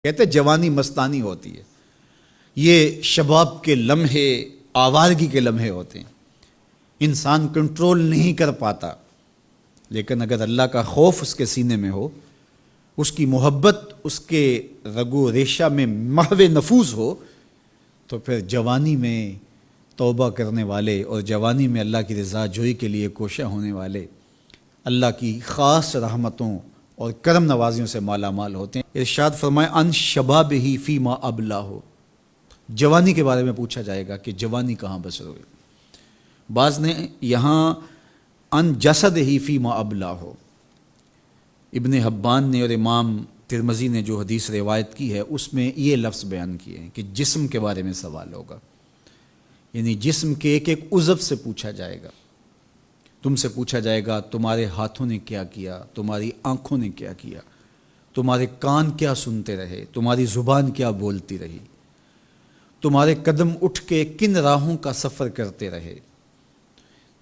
کہتے جوانی مستانی ہوتی ہے، یہ شباب کے لمحے آوارگی کے لمحے ہوتے ہیں، انسان کنٹرول نہیں کر پاتا، لیکن اگر اللہ کا خوف اس کے سینے میں ہو، اس کی محبت اس کے رگو ریشہ میں محو نفوذ ہو، تو پھر جوانی میں توبہ کرنے والے اور جوانی میں اللہ کی رضا جوئی کے لیے کوشاں ہونے والے اللہ کی خاص رحمتوں اور کرم نوازیوں سے مالا مال ہوتے ہیں۔ ارشاد فرمائے ان شبابہ فیما ابلاہ، جوانی کے بارے میں پوچھا جائے گا کہ جوانی کہاں بسر ہوئی۔ بعض نے یہاں ان جسدہ فیما ابلاہ، ابن حبان نے اور امام ترمذی نے جو حدیث روایت کی ہے اس میں یہ لفظ بیان کیے ہیں کہ جسم کے بارے میں سوال ہوگا، یعنی جسم کے ایک ایک عضو سے پوچھا جائے گا۔ تم سے پوچھا جائے گا تمہارے ہاتھوں نے کیا کیا، تمہاری آنکھوں نے کیا کیا، تمہارے کان کیا سنتے رہے، تمہاری زبان کیا بولتی رہی، تمہارے قدم اٹھ کے کن راہوں کا سفر کرتے رہے،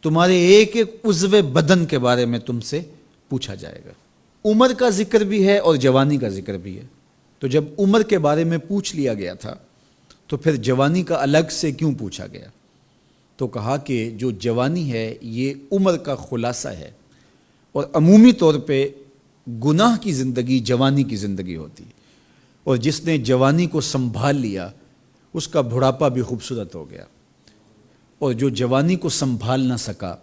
تمہارے ایک ایک عضو بدن کے بارے میں تم سے پوچھا جائے گا۔ عمر کا ذکر بھی ہے اور جوانی کا ذکر بھی ہے، تو جب عمر کے بارے میں پوچھ لیا گیا تھا تو پھر جوانی کا الگ سے کیوں پوچھا گیا؟ تو کہا کہ جو جوانی ہے یہ عمر کا خلاصہ ہے، اور عمومی طور پہ گناہ کی زندگی جوانی کی زندگی ہوتی، اور جس نے جوانی کو سنبھال لیا اس کا بڑھاپا بھی خوبصورت ہو گیا، اور جو جوانی کو سنبھال نہ سکا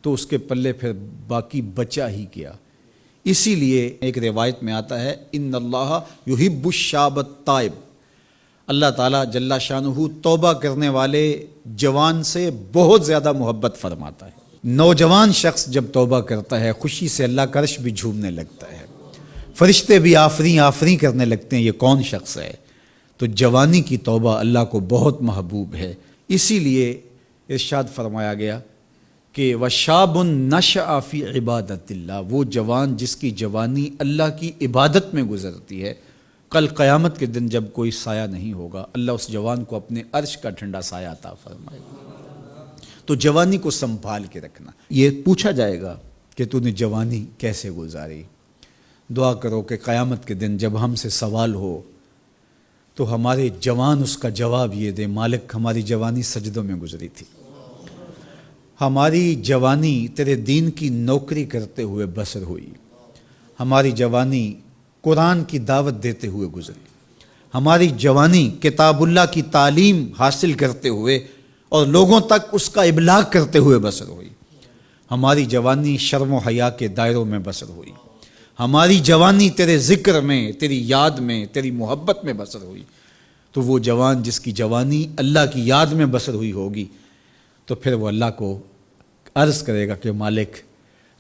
تو اس کے پلے پھر باقی بچا ہی کیا۔ اسی لیے ایک روایت میں آتا ہے ان اللہ یحب الشاب التائب، اللہ تعالیٰ جل شانہ توبہ کرنے والے جوان سے بہت زیادہ محبت فرماتا ہے۔ نوجوان شخص جب توبہ کرتا ہے خوشی سے اللہ کا عرش بھی جھومنے لگتا ہے، فرشتے بھی آفریں آفریں کرنے لگتے ہیں، یہ کون شخص ہے؟ تو جوانی کی توبہ اللہ کو بہت محبوب ہے۔ اسی لیے ارشاد فرمایا گیا کہ وَشَابٌ نَشَأَ فِي عِبَادَةِ اللَّهِ، وہ جوان جس کی جوانی اللہ کی عبادت میں گزرتی ہے، کل قیامت کے دن جب کوئی سایہ نہیں ہوگا اللہ اس جوان کو اپنے عرش کا ٹھنڈا سایہ عطا فرمائے گا۔ تو جوانی کو سنبھال کے رکھنا، یہ پوچھا جائے گا کہ تو نے جوانی کیسے گزاری۔ دعا کرو کہ قیامت کے دن جب ہم سے سوال ہو تو ہمارے جوان اس کا جواب یہ دے مالک ہماری جوانی سجدوں میں گزری تھی، ہماری جوانی تیرے دین کی نوکری کرتے ہوئے بسر ہوئی، ہماری جوانی قرآن کی دعوت دیتے ہوئے گزری، ہماری جوانی کتاب اللہ کی تعلیم حاصل کرتے ہوئے اور لوگوں تک اس کا ابلاغ کرتے ہوئے بسر ہوئی، ہماری جوانی شرم و حیا کے دائروں میں بسر ہوئی، ہماری جوانی تیرے ذکر میں، تیری یاد میں، تیری محبت میں بسر ہوئی۔ تو وہ جوان جس کی جوانی اللہ کی یاد میں بسر ہوئی ہوگی تو پھر وہ اللہ کو عرض کرے گا کہ مالک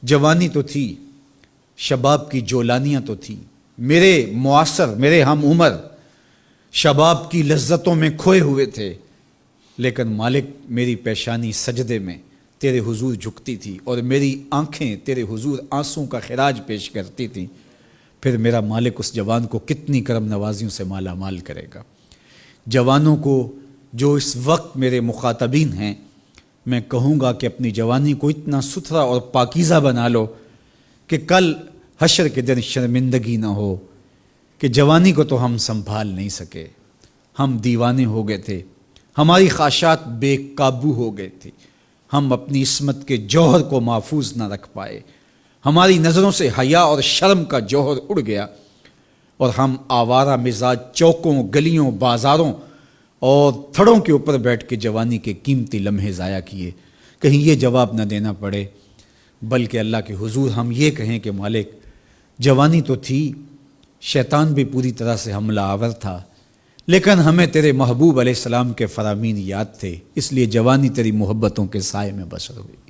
جوانی تو تھی، شباب کی جولانیاں تو تھیں، میرے معاصر میرے ہم عمر شباب کی لذتوں میں کھوئے ہوئے تھے، لیکن مالک میری پیشانی سجدے میں تیرے حضور جھکتی تھی اور میری آنکھیں تیرے حضور آنسوں کا خراج پیش کرتی تھیں، پھر میرا مالک اس جوان کو کتنی کرم نوازیوں سے مالا مال کرے گا۔ جوانوں کو جو اس وقت میرے مخاطبین ہیں میں کہوں گا کہ اپنی جوانی کو اتنا ستھرا اور پاکیزہ بنا لو کہ کل حشر کے دن شرمندگی نہ ہو کہ جوانی کو تو ہم سنبھال نہیں سکے، ہم دیوانے ہو گئے تھے، ہماری خواہشات بے قابو ہو گئے تھی، ہم اپنی عصمت کے جوہر کو محفوظ نہ رکھ پائے، ہماری نظروں سے حیا اور شرم کا جوہر اڑ گیا، اور ہم آوارہ مزاج چوکوں گلیوں بازاروں اور تھڑوں کے اوپر بیٹھ کے جوانی کے قیمتی لمحے ضائع کیے۔ کہیں یہ جواب نہ دینا پڑے بلکہ اللہ کے حضور ہم یہ کہیں کہ مالک جوانی تو تھی، شیطان بھی پوری طرح سے حملہ آور تھا، لیکن ہمیں تیرے محبوب علیہ السلام کے فرامین یاد تھے، اس لیے جوانی تیری محبتوں کے سائے میں بسر ہوئی۔